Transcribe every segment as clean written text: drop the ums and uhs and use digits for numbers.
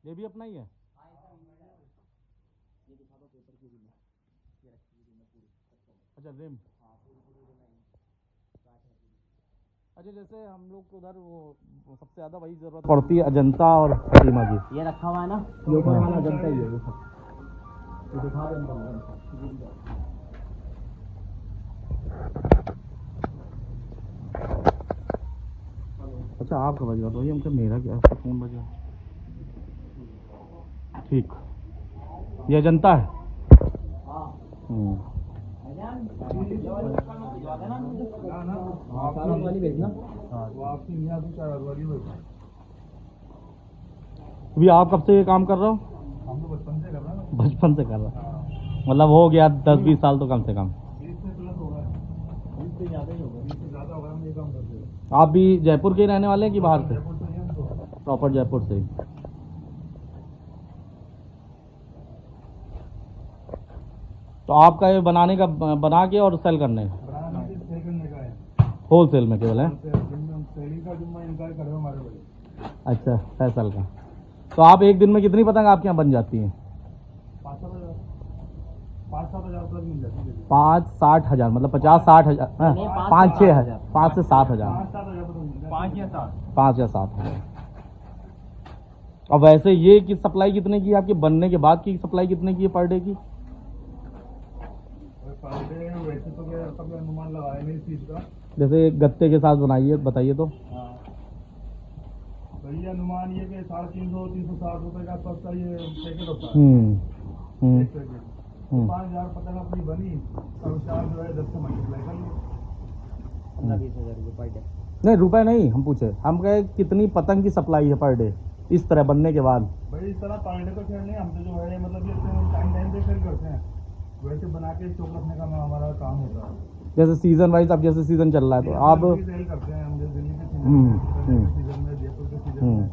ये भी अपना ही है। अच्छा रिम। अच्छा जैसे हम लोग को उधर वो सबसे ज़्यादा वही ज़रूरत पड़ती है अजंता और फटीमा की। ये रखा हुआ है ना, ये ऊपर वाला अजंता ही है ये सब। ये दिखा दे अंदर। अच्छा आपका बज रहा तो ये मतलब मेरा क्या आपका फ़ोन बज रहा। ठीक, ये अजंता है। अभी आप कब से ये काम कर रहे हो? हम तो बचपन से कर रहे हैं। बचपन से कर रहे हो, मतलब हो गया 10-20 साल तो कम से कम। 20 से प्लस होगा, 20 से ज़्यादा ही होगा, 20 से ज़्यादा होगा। हम ये काम करते हैं। आप भी जयपुर के ही रहने वाले हैं कि बाहर से? जयपुर से ही हम तो। प्रॉपर जयपुर से ही। तो आपका ये बनाने का बना के और सेल करने का? बनाना सिर्फ सेल करने का है, होलसेल में केवल है? सेलिंग का जिम्मा इनका ही करो हमारे भाई। अच्छा फैसल का। तो आप एक दिन में कितनी पतंग आपके यहाँ बन जाती हैं? 5-7 हज़ार तक मिल जाती है। 5-60 हज़ार मतलब 50-60 हज़ार, 5-6 हज़ार, 5 से 7 हज़ार, 5-7 हज़ार तक मिल जाती है। 5 या 7। 5 या 7 हज़ार। और वैसे ये की सप्लाई कितने की है आपकी, बनने के बाद की सप्लाई कितने की है पर डे की? पर डे वैसे तो क्या सब अनुमान लगाया नहीं इस चीज़ का। जैसे गत्ते के साथ बनाइए बताइए तो। हाँ भैया अनुमान ये कि 350-360 रुपये का आसपास का ये पैकेट होता है। एक पैकेट 5,000 पतंग अपनी बनी और चार जो है 10 से मल्टीप्लाई कर लो, 15-20 हज़ार रुपये पर डे। नहीं रुपए नहीं हम पूछे, हम कहे कितनी पतंग की सप्लाई है पर डे इस तरह बनने के बाद? भाई इस तरह पर डे तो खेल नहीं, हम तो जो है मतलब ये टाइम पे सेल करते हैं, वैसे बना के स्टॉक रखने का हमारा काम होता है। जैसे सीजन वाइज, अब जैसे सीजन चल रहा है तो आप सेल करते हैं हम, दिल्ली के सीजन में, जयपुर के सीजन में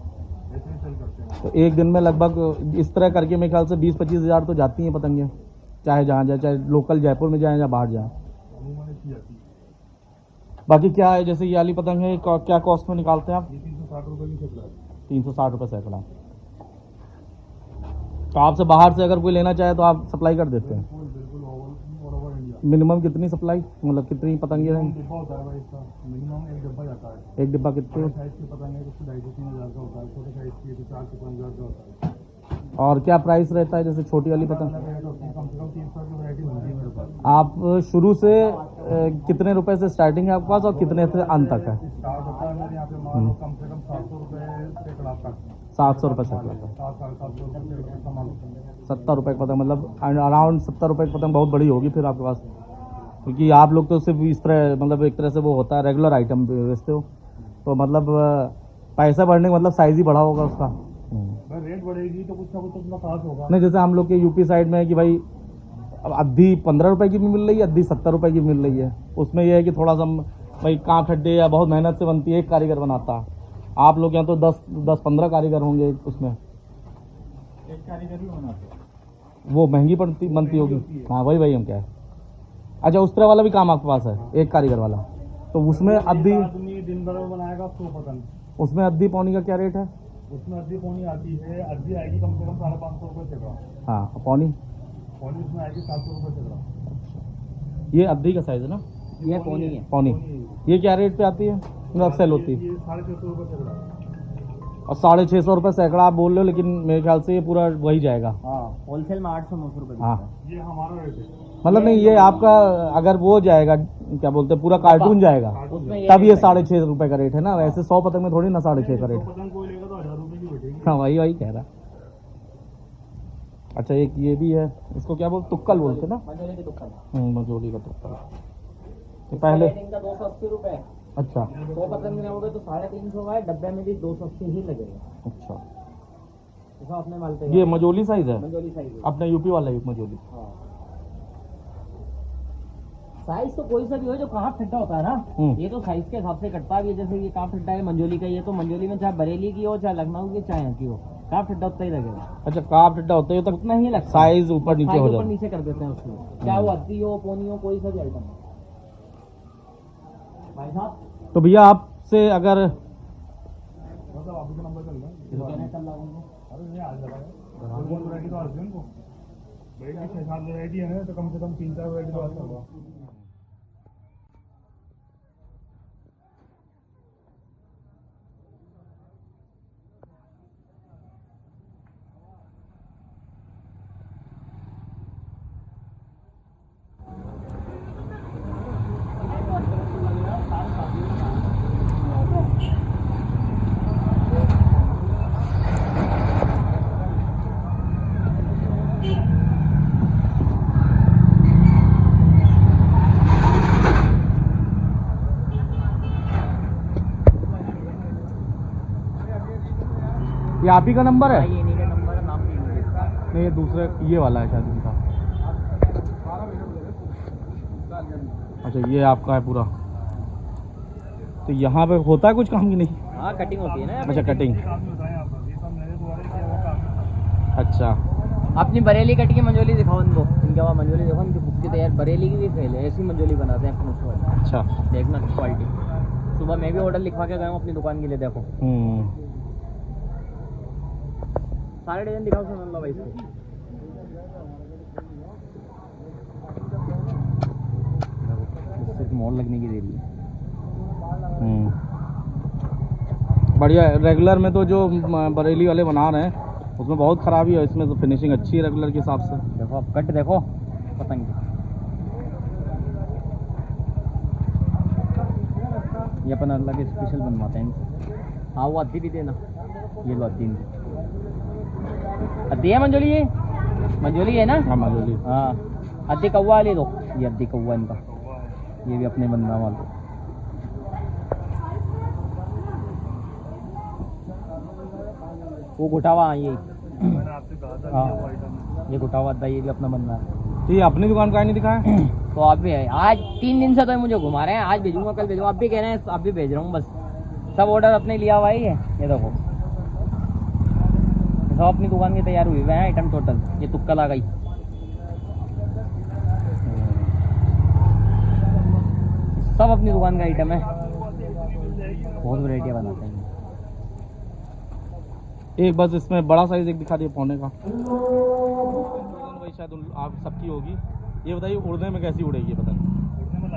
ऐसे ही सेल करते हैं। तो एक दिन में लगभग इस तरह करके मेरे ख्याल से 20-25 हज़ार तो जाती हैं पतंगें, चाहे जहाँ जाए, चाहे लोकल जयपुर में जाए या बाहर जाए। अमूमन इतनी जाती है। बाकी क्या है, जैसे ये वाली पतंग है क्या कॉस्ट में निकालते हैं आप? ये 360 रुपये की सैकड़ा है। 360 रुपये सैकड़ा। तो आपसे बाहर से अगर कोई लेना चाहे तो आप सप्लाई कर देते हैं? बिल्कुल ऑल ओवर इंडिया। मिनिमम कितनी सप्लाई, मतलब कितनी पतंगे रहेंगी? डिब्बा होता है भाई इसका, मिनिमम एक डिब्बा जाता है। एक डिब्बा कितने? बड़े साइज की पतंग है तो 2,500-3 हज़ार का होता है, छोटे साइज की तो 4 से 5 हज़ार का होता है। और क्या प्राइस रहता है जैसे छोटी वाली पतंग? अलग रेट होती है, कम से कम 300 की वैरायटी बनती है मेरे पास। आप शुरू से कितने रुपए से स्टार्टिंग है आपके पास और कितने से अंत तक है? स्टार्ट होता है मेरे यहाँ पे माल कम से कम 700 रुपये सैकड़ा तक। 700 रुपये सैकड़ा तक? 700-750 रुपये का माल होता है। 70 रुपये की पतंग, मतलब अराउंड 70 रुपये की पतंग बहुत बड़ी होगी फिर आपके पास, क्योंकि आप लोग तो सिर्फ इस तरह मतलब एक तरह से वो होता है रेगुलर आइटम बेचते हो, तो मतलब पैसा बढ़ने का मतलब साइज़ ही बढ़ा होगा उसका। भाई रेट बढ़ेगी तो कुछ ना कुछ अपना खास होगा। नहीं जैसे हम लोग के यूपी साइड में है कि भाई अब अद्धी 15 रुपये की भी मिल रही है, अद्धी 70 रुपये की मिल रही है। उसमें यह है कि थोड़ा सा भाई कांट हड्डे या बहुत मेहनत से बनती है, एक कारीगर बनाता है। आप लोग यहाँ तो 10-15 कारीगर होंगे उसमें। एक कारीगर भी बनाते हैं, वो महंगी बनती होगी। हाँ वही हम क्या है। अच्छा उस तरह वाला भी काम आपके पास है, एक कारीगर वाला? तो उसमें अद्धी आदमी दिन भर में बनाएगा 100 पतंग, उसमें अद्धी पौनी का क्या रेट है? उसमें अद्धी पौनी आती है, अद्धी आएगी कम से कम 550 रुपये सैकड़ा। हाँ पौनी पौनी उसमें आएगी 700 रुपये सैकड़ा। ये अद्धी का साइज है ना? ये पौनी है। पौनी ये क्या रेट पे आती है, मतलब सेल होती है? ये 650 रुपये सैकड़ा। और 650 रुपये सैकड़ा आप बोल रहे हो, लेकिन मेरे ख्याल से ये पूरा वही जाएगा। हाँ होलसेल में 800-900 रुपये। हाँ ये हमारा रेट है। मतलब नहीं ये आपका अगर वो जाएगा क्या बोलते हैं पूरा कार्टून जाएगा उसमें तब ये 650 रुपये का रेट है ना, वैसे 100 पतंग में थोड़ी ना 650 का 100 रेट। पतंग कोई लेगा तो 1,000 रुपये की बैठेगी। हाँ वही कह रहा। अच्छा एक ये भी है, इसको क्या बोलते, तुक्कल बोलते ना? मंजोली की दुकान। मजोली का तुक्कल। तो पहले रेटिंग का 280 रुपये। अच्छा 100 पतंग में होगा तो 350 का है, डब्बे में भी 280 ही लगेगा। अच्छा जैसा अपने माल पे ये मजोली साइज है? मंजोली साइज है। अपने यूपी वाला ही मजोली। हाँ साइज तो कोई सा भी हो जो कहाँ फिट्टा होता है ना, ये तो साइज के हिसाब से कटता है। जैसे ये कहाँ फिट्टा है मंजोली का, ये तो मंजोली में चाहे बरेली की हो चाहे लखनऊ की चाहे यहाँ की हो, कहाँ फिट्टा उतना ही लगेगा। अच्छा काप फिट्टा होता है तो उतना ही लगता है। साइज ऊपर नीचे हो ऊपर जाता है। नीचे कर देते हैं उसमें, चाहे वो अद्दी हो पोनी हो कोई सा भी आइटम हो। भाई साहब तो भैया आपसे अगर मतलब आप का नंबर चल रहा है कहना चल रहा हूँ अरे नहीं आ जाएगा कौन वैरायटी तो आती है उनको भाई 6-7 वैरायटी है ना तो कम से कम 3-4 वैरायटी तो आता होगा ये आप ही का नंबर है? ये नहीं का नंबर है, नाम भी नहीं है। नहीं ये दूसरे ये वाला है शायद इनका। अच्छा ये आपका है पूरा। तो यहाँ पे होता है कुछ काम की नहीं? हाँ कटिंग होती है ना। अच्छा कटिंग। काम नहीं होता है यहाँ पर ये सब मेरे द्वारा किया हुआ काम है अच्छा अपनी बरेली कट की मंजोली दिखाओ इनको, इनके वहाँ मंजोली देखो, इनकी खुद की तैयार बरेली की भी फेल है, ऐसी मंजोली बनाते हैं अपने उसको। अच्छा देखना क्वालिटी। सुबह मैं भी ऑर्डर लिखवा के गया हूँ अपनी दुकान के लिए, देखो सारे डिजाइन दिखाओ सुन लो भाई इसको। मोड़ लगने की देरी है। बढ़िया है। रेगुलर में तो जो बरेली वाले बना रहे हैं उसमें बहुत खराबी है, इसमें तो फिनिशिंग अच्छी है रेगुलर के हिसाब से। देखो अब कट देखो पतंग की। ये अपन अल्लाह के स्पेशल बनवाते हैं इनसे। हाँ वो अद्दी भी देना, ये लो अद्दी इनकी। अद्दी है मंजोली, ये मंजोली है ना? हाँ मंजोली। हाँ अद्दी कौवा ले दो, ये अद्दी कौवा इनका, ये भी अपने बनना वाला। वो घुटावा ये मैंने आपसे कहा था हाँ। कि वो आइटम ये घुटावा अद्दा ये भी अपना बनना है। तो ये अपनी दुकान का ही नहीं दिखाया? तो आप भी है, आज 3 दिन से तो मुझे घुमा रहे हैं, आज भेजूंगा कल भेजूंगा, आप भी कह रहे हैं आप भी भेज रहा हूँ, बस सब ऑर्डर अपने लिया हुआ ही है। ये देखो सब अपनी दुकान की तैयार हुई हुए हैं आइटम टोटल। ये तुक्का लगा गई, सब अपनी दुकान का आइटम है, बहुत वैरायटियाँ बनाते हैं। एक बस इसमें बड़ा साइज एक दिखा दिया पौने का। भाई शायद आप सबकी होगी। ये बताइए उड़ने में कैसी उड़ेगी पतंग?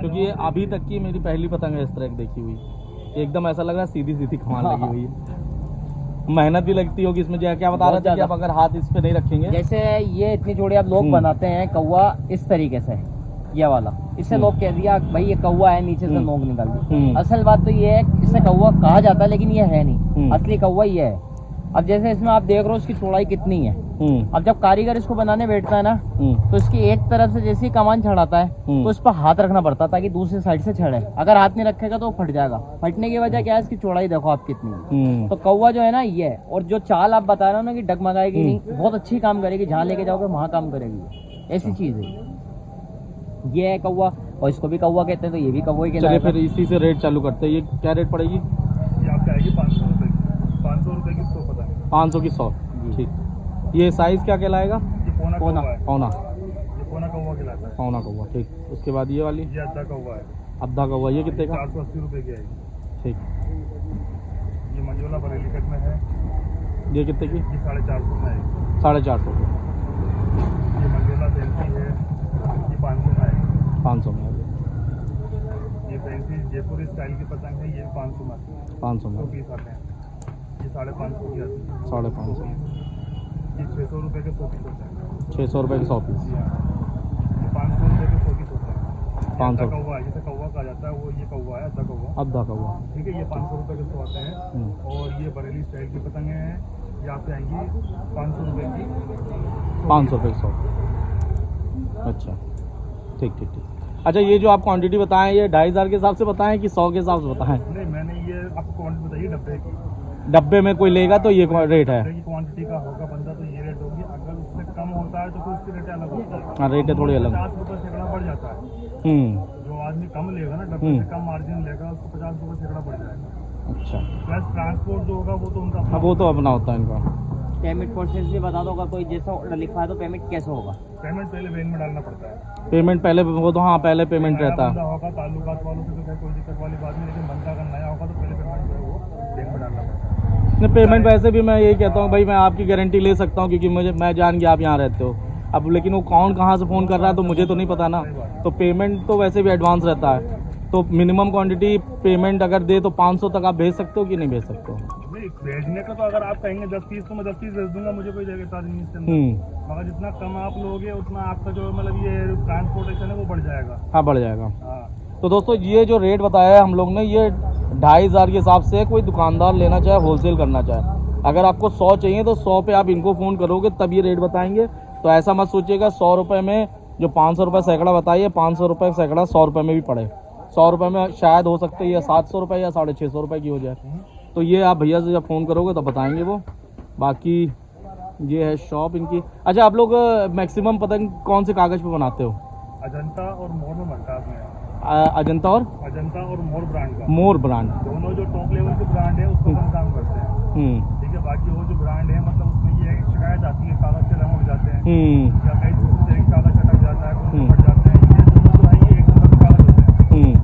क्योंकि ये अभी तक की मेरी पहली पतंग है इस तरह की देखी हुई। एकदम ऐसा लग रहा है सीधी सीधी कमान लगी हुई है। मेहनत भी लगती होगी इसमें। क्या बता रहे थे कि आप अगर हाथ इस पे नहीं रखेंगे? जैसे ये इतनी जोड़ी आप लोग बनाते हैं कौवा इस तरीके से, ये वाला इससे लोग कह दिया भाई ये कौवा है, नीचे से नोक निकाल दी। असल बात तो ये है इसे कौवा कहा जाता है लेकिन ये है नहीं, असली कौवा ये है। अब जैसे इसमें आप देख रहे हो इसकी चौड़ाई कितनी है। अब जब कारीगर इसको बनाने बैठता है ना तो इसकी एक तरफ से जैसे ही कमान चढ़ाता है तो इस पर हाथ रखना पड़ता है ताकि दूसरी साइड से चढ़े। अगर हाथ नहीं रखेगा तो फट जाएगा। फटने की वजह क्या है, इसकी चौड़ाई देखो आप कितनी है। तो कौवा जो है ना ये है, और जो चाल आप बता रहे हो ना कि डगमगाएगी नहीं, बहुत अच्छी काम करेगी, जहाँ लेके जाओगे वहाँ काम करेगी, ऐसी चीज है। ये है कौवा, और इसको भी कौवा कहते हैं, तो ये भी कौवा ही चलिए कहलाएगा। फिर इसी से रेट चालू करते हैं। ये क्या रेट पड़ेगी? ये आपकी आएगी 500 रुपये की, 500 रुपये की 100 पतंग। 500 की 100। ठीक। ये साइज क्या कहलाएगा? ये पौना पौना। कौवा है, पौना। ये पौना कौवा कहलाता है। पौना कौवा। ठीक। उसके बाद ये वाली ये अद्धा कौवा है, अद्धा कौवा, ये कितने का? 480 रुपये की आएगी। ठीक। ये मंजोला बरेली कट में है, ये कितने की? ये 450 में आएगी। 450 की। ये मंजोला फैंसी है, ये 500 में आएगी। 500 में। ये फैंसी जयपुरी स्टाइल की पतंग है, ये 500 में आती है। 500 में। 100 पीस आते हैं, ये 550 की आती है। 550। ये 600 रुपये के 100 पीस होते हैं। 600 रुपये के 100 पीस। ये 500 रुपये के 100 पीस होते हैं। 500 अद्धा कौवा है, जिसे कौवा कहा जाता है, वो ये कौवा है अद्धा कौवा। अद्धा कौवा। ठीक है, ये 500 रुपये के 100 आते हैं। और ये बरेली स्टाइल की पतंगें हैं, ये आपसे आएंगी 500 रुपये की 500 रुपये 100। अच्छा ठीक ठीक ठीक। अच्छा ये जो आप क्वांटिटी बताएं ये 2500 के हिसाब से बताएं कि 100 के हिसाब से बताएं? नहीं, मैंने ये आपको क्वांटिटी बताइए डब्बे की। डब्बे में कोई लेगा तो ये रेट है? डब्बे की क्वांटिटी का होगा बंदा तो ये रेट होगी, अगर उससे कम होता है तो फिर उसकी रेट अलग होता है। हाँ रेट है थोड़ी अलग। 50 रुपये सैकड़ा बढ़ जाता है। जो आदमी कम लेगा ना, डब्बे से कम मार्जिन लेगा, उसको 50 रुपये सैकड़ा बढ़ जाएगा। अच्छा। प्लस ट्रांसपोर्ट जो होगा वो तो उनका हाँ वो तो अपना होता है इनका। पेमेंट प्रोसेस भी बता दो, अगर कोई जैसा ऑर्डर लिखवा है तो पेमेंट कैसे होगा? पेमेंट पहले बैंक में डालना पड़ता है। पेमेंट पहले वो तो हाँ पहले पेमेंट नया रहता बंदा है। होगा ताल्लुकात वालों से तो कोई दिक्कत वाली बात नहीं, लेकिन बंदा अगर नया होगा तो पहले पेमेंट जो है वो बैंक में डालना पड़ता है। नहीं पेमेंट वैसे भी मैं यही कहता हूँ भाई, मैं आपकी गारंटी ले सकता हूँ क्योंकि मैं जान गया आप यहाँ रहते हो। अब लेकिन वो कौन कहाँ से फ़ोन कर रहा है तो मुझे तो नहीं पता ना, तो पेमेंट तो वैसे भी एडवांस रहता है। तो मिनिमम क्वांटिटी पेमेंट अगर दे तो 500 तक आप भेज सकते हो कि नहीं भेज सकते हो? नहीं भेजने का तो अगर आप कहेंगे 10 पीस तो मैं 10 पीस भेज दूंगा, मुझे कोई जगह नहीं इसके अंदर। मगर जितना कम आप लोगे उतना आपका जो मतलब ये ट्रांसपोर्टेशन है वो बढ़ जाएगा। हाँ बढ़ जाएगा। हाँ तो दोस्तों ये जो रेट बताया है हम लोग ने, ये 2500 के हिसाब से कोई दुकानदार लेना चाहे, होलसेल करना चाहे, अगर आपको 100 चाहिए तो 100 पे आप इनको फ़ोन करोगे तब ये रेट बताएंगे। तो ऐसा मत सोचिएगा 100 रुपये में जो 500 रुपये सैकड़ा बताइए, 500 रुपये सैकड़ा 100 रुपये में भी पड़े। 100 रुपये में शायद हो सकते हैं 700 रुपये या 650 रुपये की हो जाए। तो ये आप भैया से जब फ़ोन करोगे तो बताएंगे वो। बाकी ये है शॉप इनकी। अच्छा आप लोग मैक्सिमम पता नहीं कौन से कागज़ पे बनाते हो? अजंता और मोर में बनता है। अजंता और मोर ब्रांड का, मोर ब्रांड दोनों जो टॉप लेवल के ब्रांड है उसको हम काम करते हैं। ठीक है, बाकी वो जो ब्रांड है मतलब उसमें ये है शिकायत आती है कागज से रंग उड़ जाते हैं या कहीं दूसरी जगह कागज अटक जाता है, कुछ फट जाते हैं। ये दोनों जो है ये एक नंबर के कागज होते हैं,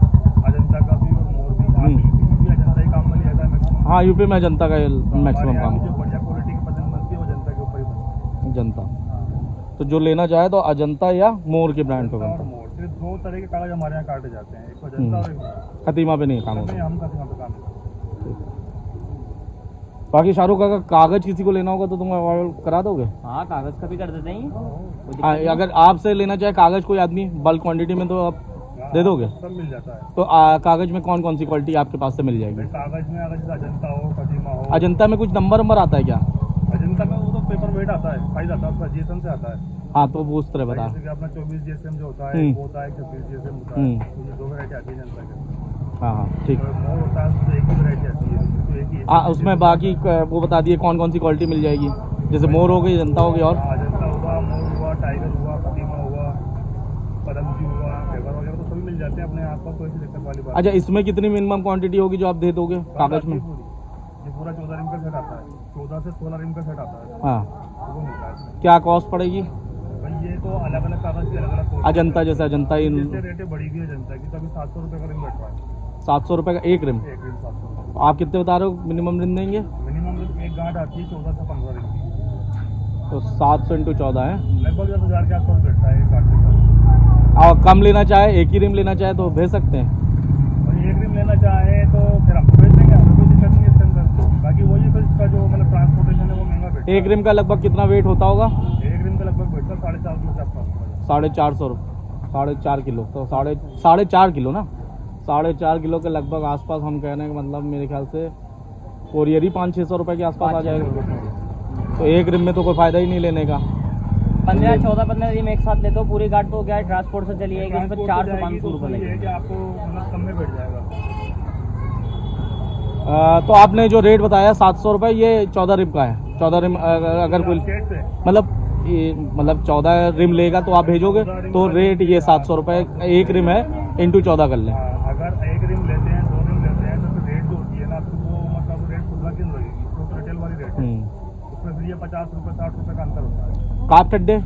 अजंता का भी और मोर भी। यूपी अजंता ही काम बन जाता है मैक्सिमम। हाँ यूपी में अजंता का मैक्सिमम काम। जो बढ़िया क्वालिटी की पसंद बनती है वो अजंता के ऊपर ही बनती है। अजंता तो जो लेना चाहे तो अजंता या मोर के ब्रांड पे और बनता है। मोर सिर्फ दो तरह के कागज हमारे यहाँ काटे जाते हैं, एक अजंता और एक मोर। खतीमा पे नहीं काम होता। नहीं, हम कहाँ पे काम करते हैं। बाकी शाहरुख अगर कागज किसी को लेना होगा तो तुम ऑर्डर करा दोगे? हाँ कागज का भी कर देते हैं, कोई दिक्कत नहीं। अगर आपसे लेना चाहे कागज कोई आदमी बल्क क्वांटिटी में तो आप दे दोगे? सब मिल जाता है। तो कागज में कौन कौन सी क्वालिटी आपके पास से मिल जाएगी? कागज में अगर जैसे अजंता हो, खतीमा हो। अजंता में कुछ नंबर आता है क्या? अजंता में वो तो पेपर वेट आता है, साइज आता है उसका, जीएसएम से आता है। हाँ तो वो उस तरह बता। जैसे कि अपना 24 जीएसएम जो होता है वो होता है, 26 जीएसएम होता है। तो ये दो वैरायटी आती है अजंता के। हाँ हाँ ठीक। और मोर होता है उसमें एक ही वैरायटी आती है, तो एक ही। हाँ उसमें बाकी वो बता दिए कौन कौन सी क्वालिटी मिल जाएगी, जैसे मोर हो गई, अजंता हो गई और अजंता हुआ, मोर हुआ, टाइगर हुआ, खतीमा हुआ, पदमजी हुआ, पेपर वगैरह तो सभी मिल जाते हैं अपने आसपास, कोई ऐसी दिक्कत वाली बात। अच्छा इसमें कितनी मिनिमम क्वांटिटी होगी जो आप दे दोगे कागज में? ये पूरा 14 रिम का सेट आता है, 14 से 16 रिम का सेट आता है, हाँ तो वो मिलता है इसमें। क्या कॉस्ट पड़ेगी? भाई ये तो अलग अलग कागज की अलग अलग कॉस्ट। अजंता जैसे अजंता ही जैसे रेटें बढ़ी गई है अजंता की, तो अभी 700 रुपये का रिम बैठ रहा है। 700 रुपये का एक रिम? एक रिम 700 रुपये। तो आप कितने बता रहे हो मिनिमम रिम देंगे? मिनिमम एक गांठ आती है 14 से 15 रिम की, तो 700 × 14 है, लगभग 10,000 के आसपास बैठता है एक गांठ का। और कम लेना चाहे, एक ही रिम लेना चाहे तो भेज सकते हैं? और एक रिम लेना चाहे तो फिर आपको भेज देंगे, हमें कोई दिक्कत नहीं है इसके अंदर। बाकी वही फिर इसका जो मतलब ट्रांसपोर्टेशन है वो महंगा बैठता है। एक रिम का लगभग कितना वेट होता होगा? एक रिम का लगभग बैठता है 450 किलो के आसपास। 450 किलो, तो 4.5 किलो ना, 4.5 किलो के लगभग आसपास हम कह रहे हैं कि मतलब मेरे ख्याल से कोरियर ही 500-600 रुपये के आसपास आ जाएगा। तो एक रिम में तो कोई फ़ायदा ही नहीं लेने का। 15 रिम एक साथ लेते हो पूरी गाठ, तो क्या है ट्रांसपोर्ट से चली जाएगी, उसमें 400-500 रुपये ये है लगेगा। कि आपको मतलब कम में बैठ जाएगा। तो आपने जो रेट बताया 700 रुपये, ये 14 रिम का है। 14 रिम अगर कोई सेट पे मतलब 14 रिम लेगा तो आप भेजोगे तो रेट ये 700 रुपये एक रिम है, इंटू 14 कर लें। अगर एक रिम लेते हैं, 2 रिम लेते हैं तो फिर रेट जो होती है ना, फिर वो मतलब रेट खुद की लगेगी, तो रिटेल वाली रेट है। उसमें फिर ये 50 रुपये 60 रुपये का अंतर होता है। काप ठड्डे?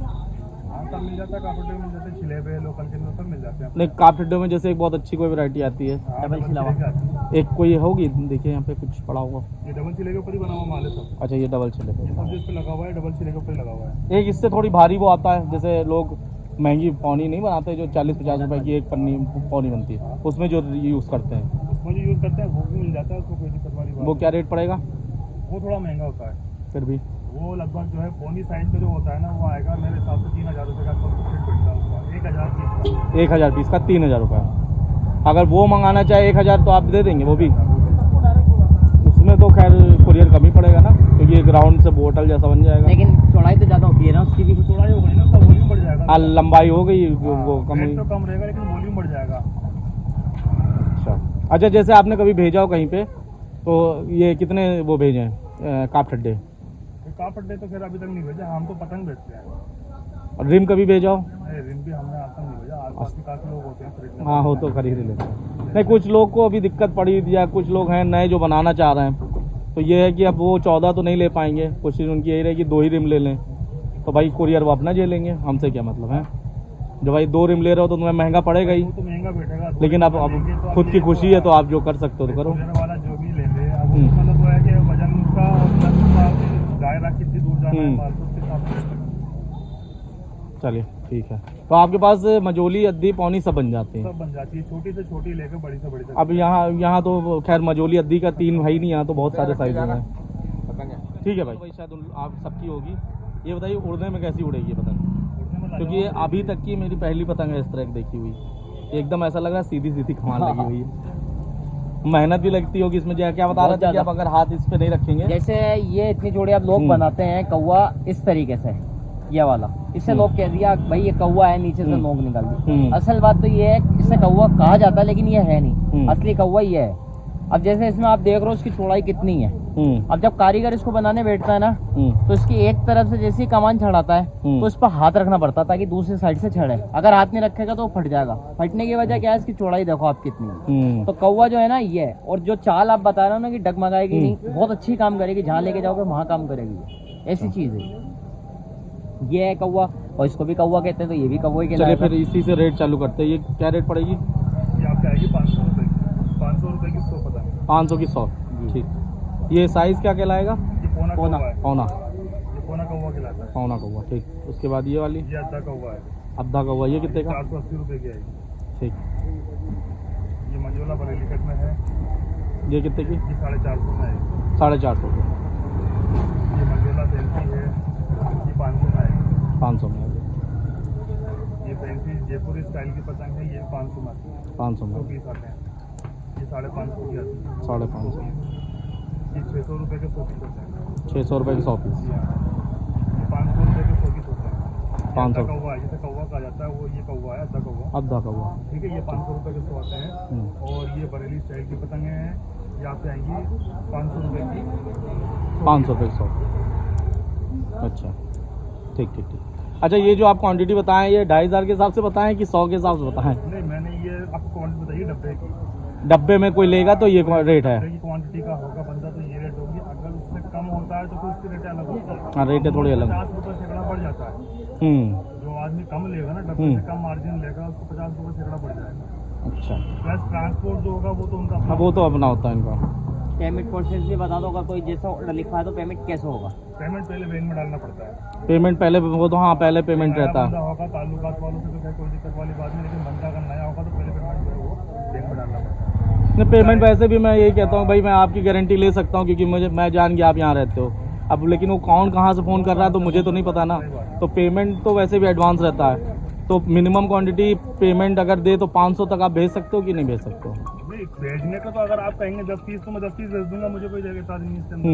हाँ सब मिल जाता है, कापड़े मिल जाते हैं, छिले पे लोकल के अंदर सब मिल जाते हैं। नहीं काप ठड्डे में जैसे एक बहुत अच्छी कोई वैरायटी आती है, हाँ, डबल डबल छिलावा। छिले के आती है। एक कोई होगी, देखिए यहाँ पे कुछ पड़ा होगा। ये डबल छिले के ऊपर ही बना हुआ माल है सब। अच्छा ये डबल छिले ये सब जो इस पे लगा हुआ है डबल छिले के ऊपर ही लगा हुआ है। एक इससे थोड़ी भारी वो आता है, जैसे लोग महंगी पौनी नहीं बनाते, जो 40-50 रुपए की एक पन्नी पौनी बनती है, उसमें जो यूज़ करते हैं, उसमें जो यूज़ करते हैं वो भी मिल जाता है, उसको कोई दिक्कत वाली बात वो क्या रेट पड़ेगा? वो थोड़ा महंगा होता है। फिर भी वो लगभग जो है पौनी साइज का जो होता है ना, वो आएगा मेरे हिसाब से 3,000 रुपये का आसपास का सेट बैठता है उसका, 1,000 पीस का। 1000 पीस का 3,000 रुपये। अगर वो मंगाना चाहे 1000 तो आप दे देंगे वो भी? उसमें तो खैर कुरियर कम ही पड़ेगा ना, क्योंकि एक राउंड से बोतल जैसा बन जाएगा। लेकिन चौड़ाई तो ज़्यादा होती है ना उसकी भी। चौड़ाई हो गई ना, उसका वॉल्यूम बढ़ जाएगा। हाँ लंबाई हो गई वो कम रेट हुई। तो कम रहेगा लेकिन वॉल्यूम बढ़ जाएगा। अच्छा जैसे आपने कभी भेजा हो कहीं पे, तो ये कितने वो भेजे हैं काप ठड्डे? काप अड्डे तो फिर अभी तक नहीं भेजा, हम तो पतंग बेचते हैं। और रिम कभी भेजा हो? रिम भी हमने आज तक नहीं भेजा, आसपास भी काफ़ी लोग होते हैं खरीदने। हाँ हो तो खरीद ही लेते हैं। नहीं कुछ लोग को अभी दिक्कत पड़ी, या कुछ लोग हैं नए जो बनाना चाह रहे हैं, तो ये है कि अब वो 14 तो नहीं ले पाएंगे, कोशिश उनकी यही रहेगी 2 ही रिम ले लें। तो भाई कुरियर वो अपना झेलेंगे, लेंगे, हमसे क्या मतलब है। जो भाई 2 रिम ले रहे हो तो तुम्हें महंगा पड़ेगा ही, वो तो महंगा बैठेगा, लेकिन अब खुद की खुशी है तो आप जो कर सकते हो तो करो। कूरियर वाला जो भी ले ले, अब मतलब वो है कि वजन उसका और प्लस उसका दायरा कितनी दूर जाना है माल, तो उसके हिसाब से। चलिए ठीक है। तो आपके पास मजोली, अद्दी, पौनी सब बन जाती हैं? सब बन जाती है, छोटी से छोटी लेकर बड़ी से बड़ी तक। अब यहाँ तो खैर मजोली, अद्दी का 3 है ही नहीं, यहाँ तो बहुत सारे साइज हैं। ठीक है भाई शायद आप सबकी होगी। ये बताइए उड़ने में कैसी उड़ेगी पतंग? क्योंकि ये अभी तक की मेरी पहली पतंग है इस तरह की देखी हुई। एकदम ऐसा लग रहा है सीधी सीधी कमान लगी हुई है। मेहनत भी लगती होगी इसमें। क्या बता रहे थे कि आप अगर हाथ इस पे नहीं रखेंगे, जैसे ये इतनी जोड़ी आप लोग बनाते हैं कौवा इस तरीके से, ये वाला, इससे लोग कह दिया भाई ये कौवा है, नीचे से नोक निकल दी। असल बात तो ये है इसे कौवा कहा जाता है, लेकिन ये है नहीं, असली कौवा ये है। अब जैसे इसमें आप देख रहे हो इसकी चौड़ाई कितनी है। अब जब कारीगर इसको बनाने बैठता है ना, तो इसकी एक तरफ से जैसे ही कमान चढ़ाता है तो इस पर हाथ रखना पड़ता है ताकि दूसरी साइड से चढ़े। अगर हाथ नहीं रखेगा तो वो फट जाएगा। फटने की वजह क्या है, इसकी चौड़ाई देखो आप कितनी है। तो कौवा जो है ना ये है, और जो चाल आप बता रहे हो ना कि डगमगाएगी नहीं, बहुत अच्छी काम करेगी, जहाँ लेके जाओगे वहाँ काम करेगी, ऐसी चीज है ये है कौवा। और इसको भी कौवा कहते हैं, तो ये भी कौवा ही कहलाएगा। चलिए फिर इसी से रेट चालू करते हैं। ये क्या रेट पड़ेगी? ये आपकी आएगी 500 रुपये की, 500 रुपये की 100 पतंग। 500 की 100, ठीक। ये साइज क्या कहलाएगा? ये पौना पौना। कौवा है, पौना, ये पौना कौवा कहलाता है। पौना कौवा, ठीक। उसके बाद ये वाली ये अद्धा कौवा है, अद्धा कौवा, ये कितने का? 480 रुपये की आएगी। ठीक। ये मंजोला बरेली कट में है, ये कितने की? ये 450 में आएगी। 450 रुपये। ये मंजोला फैंसी है, ये 500 में आएगी। 500 में, ये फैंसी जयपुरी स्टाइल की पतंग है, ये 500 में आती है। 500 में, 100 पीस आते हैं, ये 550 की आती है। 550। ये 600 रुपये के 100 पीस होते हैं। 600 रुपये की 100 पीस। ये 500 रुपये के 100 पीस होते हैं। 500 कौवा है, जिसे कौवा कहा जाता है, वो ये कौवा है, अद्धा कौवा। अद्धा कौवा, ठीक है, ये 500 रुपये के 100 आते हैं। और ये बरेली स्टाइल की पतंगें हैं, ये आपसे आएंगी 500 रुपये की। 500 रुपये की 100। अच्छा, ठीक ठीक ठीक। अच्छा, ये जो आप क्वांटिटी बताएं, ये 2500 के हिसाब से बताएं कि 100 के हिसाब से बताएं? नहीं, मैंने ये आपको क्वांटिटी बताइए डब्बे की। डब्बे में कोई लेगा तो ये रेट है? डब्बे की क्वांटिटी का होगा बंदा तो ये रेट होगी, अगर उससे कम होता है तो फिर उसकी रेट अलग होता है। हाँ, रेट है थोड़ी अलग। 50 रुपये सैकड़ा बढ़ जाता है। जो आदमी कम लेगा ना, डब्बे से कम मार्जिन लेगा, उसको 50 रुपये सैकड़ा बढ़ जाएगा। अच्छा, प्लस ट्रांसपोर्ट जो होगा वो तो उनका हाँ वो तो अपना होता है इनका। पेमेंट प्रोसेस भी बता दो, अगर कोई जैसा ऑर्डर लिखा है तो पेमेंट कैसे होगा? पेमेंट पहले बैंक में डालना पड़ता है। पेमेंट पहले, वो तो हाँ पहले पेमेंट नया रहता बंदा है। होगा ताल्लुकात वालों से तो कोई दिक्कत वाली बात नहीं, लेकिन बंदा अगर नया होगा तो पहले पेमेंट जो है वो बैंक में डालना पड़ता है। नहीं, पेमेंट वैसे भी मैं यही कहता हूँ भाई, मैं आपकी गारंटी ले सकता हूँ क्योंकि मैं जान गया आप यहाँ रहते हो। अब लेकिन वो कौन कहाँ से फ़ोन कर रहा है तो मुझे तो नहीं पता ना। तो पेमेंट तो वैसे भी एडवांस रहता है, तो मिनिमम क्वांटिटी पेमेंट अगर दे तो 500 तक आप भेज सकते हो कि नहीं भेज सकते हो? नहीं, भेजने का तो अगर आप कहेंगे 10 पीस तो मैं 10 पीस भेज दूंगा, मुझे कोई जगह नहीं इसके अंदर।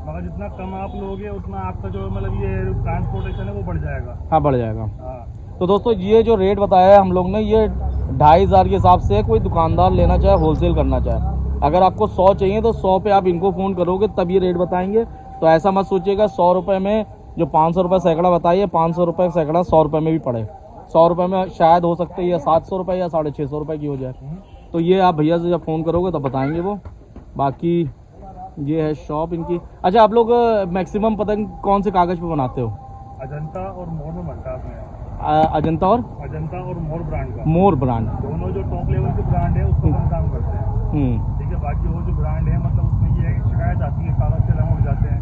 मगर जितना कम आप लोगे उतना आपका जो मतलब ये ट्रांसपोर्टेशन है वो बढ़ जाएगा। हाँ, बढ़ जाएगा। हाँ, तो दोस्तों ये जो रेट बताया है हम लोग ने, ये 2500 के हिसाब से कोई दुकानदार लेना चाहे, होलसेल करना चाहे। अगर आपको 100 चाहिए तो 100 पे आप इनको फ़ोन करोगे तब ये रेट बताएंगे। तो ऐसा मत सोचिएगा 100 रुपये में जो 500 रुपये सैकड़ा बताइए, 500 रुपये सैकड़ा 100 रुपये में भी पड़े। 100 रुपये में शायद हो सकते या 700 रुपये या 650 रुपये की हो जाए। तो ये आप भैया से जब फ़ोन करोगे तब बताएंगे वो। बाकी ये है शॉप इनकी। अच्छा, आप लोग मैक्सिमम पतंग कौन से कागज़ पे बनाते हो? अजंता और मोर में बनता है अपने यहाँ। अजंता और मोर ब्रांड का, मोर ब्रांड, दोनों जो टॉप लेवल के ब्रांड है उसको हम काम करते हैं। ठीक है, बाकी वो जो ब्रांड है मतलब उसमें ये है शिकायत आती है कागज से रंग उड़ जाते हैं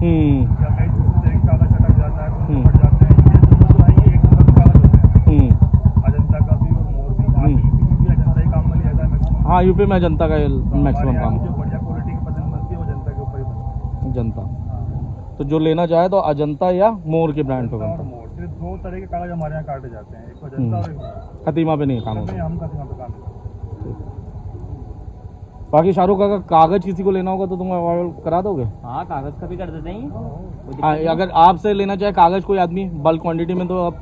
या कहीं दूसरे तरह का कागज अटक जाता है तो फट जाते हैं। ये दोनों जो है ये एक नंबर के कागज होते हैं, अजंता का भी और मोर भी। अजंता ही काम में लिया जाता है मैक्सिमम। हाँ, यूपी में अजंता का मैक्सिमम काम जो बढ़िया क्वालिटी की पतंग बनती है वो अजंता के ऊपर ही बनती है। अजंता। तो जो लेना चाहे तो अजंता या मोर के ब्रांड पे और बनता है। मोर सिर्फ 2 तरह के कागज हमारे यहाँ काटे जाते हैं, एक अजंता और एक मोर। खतीमा पे नहीं काम होता। हम का काम करते हैं। बाकी शाहरुख का कागज किसी को लेना होगा तो तुम अवेलेबल करा दोगे? हाँ, कागज का भी कर देते हैं। हाँ, अगर आपसे लेना चाहे कागज कोई आदमी बल्क क्वांटिटी में तो आप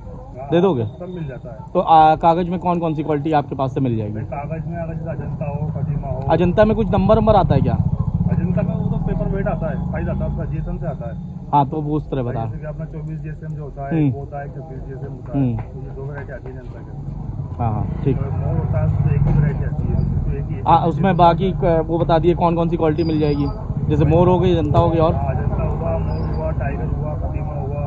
दे दोगे? सब मिल जाता है। तो कागज में कौन कौन सी क्वालिटी आपके पास से मिल जाएगी? कागज में अगर जैसे अजंता हो, खतीमा हो। अजंता में कुछ नंबर आता है क्या? अजंता में वो तो पेपर वेट आता है, साइज आता है उसका, जीएसएम से आता है। हाँ, तो वो उस तरह बता। जैसे कि अपना 24 जीएसएम जो होता है वो होता है, 26 जीएसएम होता है। तो ये 2 वैरायटी आती है अजंता के। हाँ, ठीक। तो मोर होता है उसमें एक ही वैरायटी आती है, तो एक ही। उसमें बाकी वो बता दिए कौन कौन सी क्वालिटी मिल जाएगी? जैसे मोर हो गई, जनता हो गई, और अजंता हुआ, मोर हुआ, टाइगर हुआ, कदीमा हुआ,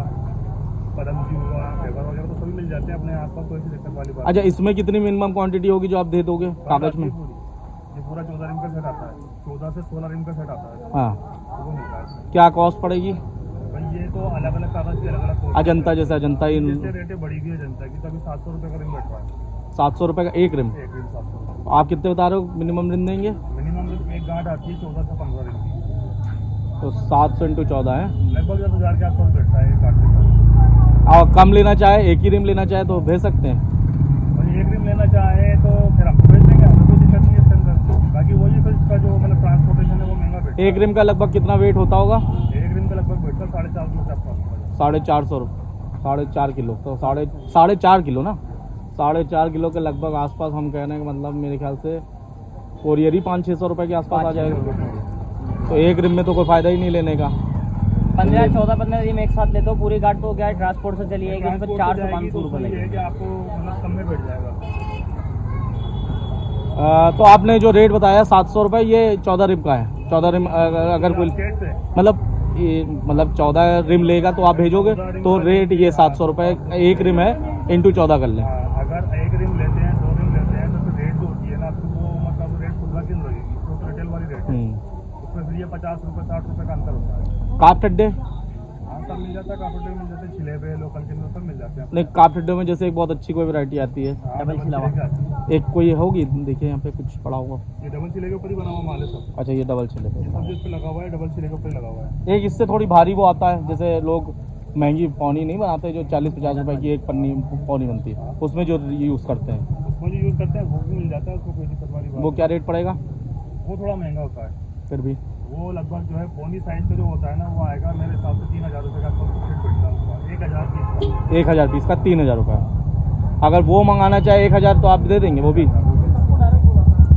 पदमसी हुआ, फेबर वगैरह तो सभी मिल जाते हैं अपने आसपास, कोई सी दिक्कत वाली बात अच्छा इसमें कितनी मिनिमम क्वांटिटी होगी जो आप दे दोगे कागज में? ये पूरा 14 रिम का सेट आता है, 14 से 16 रिम का सेट आता है, हाँ, तो वो मिलता है इसमें। क्या कॉस्ट पड़ेगी? भाई ये तो अलग अलग कागज की अलग अलग अजंता जैसे अजंता ही जैसे रेटें बढ़ी हुई है अजंता की, तो अभी 700 रुपये का रिम बैठ रहा है, 700 रुपये का एक रिम। एक रिम 700 रुपये। आप कितने बता रहे हो मिनिमम रिम देंगे? मिनिमम एक गांठ आती है 14 से 15 रिम की, तो 700 × 14 है। लगभग 10,000 के आसपास बैठता है एक गांठ के। और कम लेना चाहे, एक ही रिम लेना चाहे तो भेज सकते हैं। और एक रिम लेना चाहे तो फिर आपको भेज देंगे, हमें कोई दिक्कत नहीं है इसके अंदर। बाकी वही फिर इसका जो मतलब ट्रांसपोर्टेशन है वो महंगा बैठता है। एक रिम का लगभग कितना वेट होता होगा? एक रिम का लगभग बैठता है 450 किलो के आसपास। 450, 4.5 किलो, तो 4.5 किलो ना, 4.5 किलो के लगभग आसपास हम कह रहे हैं कि मतलब मेरे ख्याल से कोरियर ही 500-600 रुपये के आसपास आ जाएगा। तो एक रिम में तो कोई फ़ायदा ही नहीं लेने का। 15 रिम एक साथ लेते हो, पूरी गांठ तो क्या है ट्रांसपोर्ट से चली जाएगी, उसमें 400-500 रुपये ये लगेगा। है कि आपको मतलब कम में बैठ जाएगा। तो आपने जो रेट बताया 700 रुपये, ये 14 रिम का है। 14 रिम अगर कोई स्टेट से मतलब 14 रिम लेगा तो आप भेजोगे तो रेट ये 700 रुपये एक रिम है, × 14 कर लें। अगर एक रिम लेते हैं, 2 रिम लेते हैं तो फिर रेट जो होती है ना, फिर वो मतलब रेट खुदरा की लगेगी, तो रिटेल वाली रेट है। उसमें फिर ये 50 रुपये 60 रुपये का अंतर होता है। काप ठड्डे? हाँ सब मिल जाता है, काफी मिल जाते हैं, छिले पे लोकल के सब मिल जाते हैं। नहीं, काप ठड्डे में जैसे एक बहुत अच्छी कोई वैरायटी आती है, हाँ, डबल छिला छिले के आती है। एक कोई होगी, देखिए यहाँ पे कुछ पड़ा होगा। ये डबल छिले के ऊपर ही बना हुआ माल है सब। अच्छा ये डबल छिले ये पे। सब जो इस पे लगा हुआ है डबल छिले के ऊपर ही लगा हुआ है। एक इससे थोड़ी भारी वो आता है, जैसे लोग महंगी पौनी नहीं बनाते, जो 40-50 रुपए की एक पन्नी पौनी बनती है, उसमें जो यूज़ करते हैं, उसमें जो यूज़ करते हैं वो भी मिल जाता है, उसको कोई दिक्कत वाली बात वो क्या रेट पड़ेगा? नहीं। वो थोड़ा महंगा होता है, फिर भी वो लगभग जो है पौनी साइज का जो होता है ना, वो आएगा मेरे हिसाब से 3,000 रुपये का आसपास रेट बैठता है उसका, 1,000 पीस का। 1000 पीस का 3,000 रुपये। अगर वो मंगाना चाहे 1000 तो आप दे देंगे वो भी?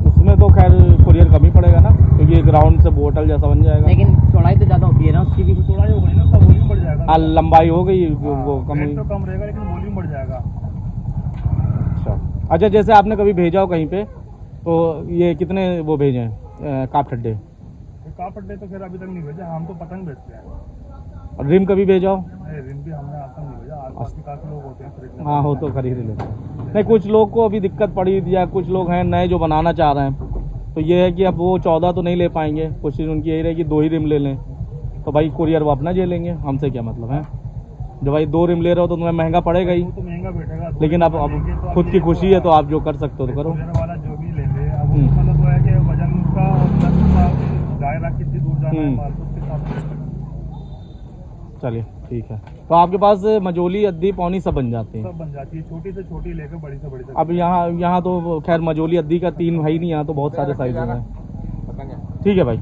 उसमें तो खैर कुरियर कम ही पड़ेगा ना, क्योंकि एक राउंड से बोतल जैसा बन जाएगा। लेकिन चौड़ाई तो ज़्यादा होती है ना उसकी भी। चौड़ाई हो गई ना, उसका वॉल्यूम बढ़ जाएगा। लंबाई हो गई वो कम रेट हुई। तो कम रहेगा लेकिन वॉल्यूम बढ़ जाएगा। अच्छा जैसे आपने कभी भेजा हो कहीं पे, तो ये कितने वो भेजे हैं काप ठड्डे? काप अड्डे तो खैर अभी तक नहीं भेजा, हम तो पतंग बेचते हैं। और रिम कभी भेजा हो? रिम भी हमने आज तक नहीं भेजा, आसपास के काफी लोग होते हैं खरीदने। हाँ हो तो खरीद लेते हैं। नहीं, कुछ लोग को अभी दिक्कत पड़ी, या कुछ लोग हैं नए जो बनाना चाह रहे हैं, तो ये है कि अब वो 14 तो नहीं ले पाएंगे, कोशिश उनकी यही रहेगी 2 ही रिम ले लें, तो भाई कुरियर वो अपना जे लेंगे, हमसे क्या मतलब है। जब भाई 2 रिम ले रहे हो तो तुम्हें महंगा पड़ेगा ही, वो तो महंगा बैठेगा, लेकिन अब खुद की खुशी है तो आप जो कर सकते हो तो करो। कुरियर वाला जो भी ले ले, अब वो मतलब वो है कि वजन उसका और प्लस उसका दायरा कितनी दूर जाना है माल, तो उसके हिसाब से। चलिए ठीक है। तो आपके पास मजोली, अद्दी, पौनी सब बन जाती हैं? सब बन जाती है, छोटी से छोटी लेकर बड़ी से बड़ी तक। अब यहाँ तो खैर मजोली अद्दी का 3 भाई नहीं, यहाँ तो बहुत सारे साइज हैं। ठीक है भाई।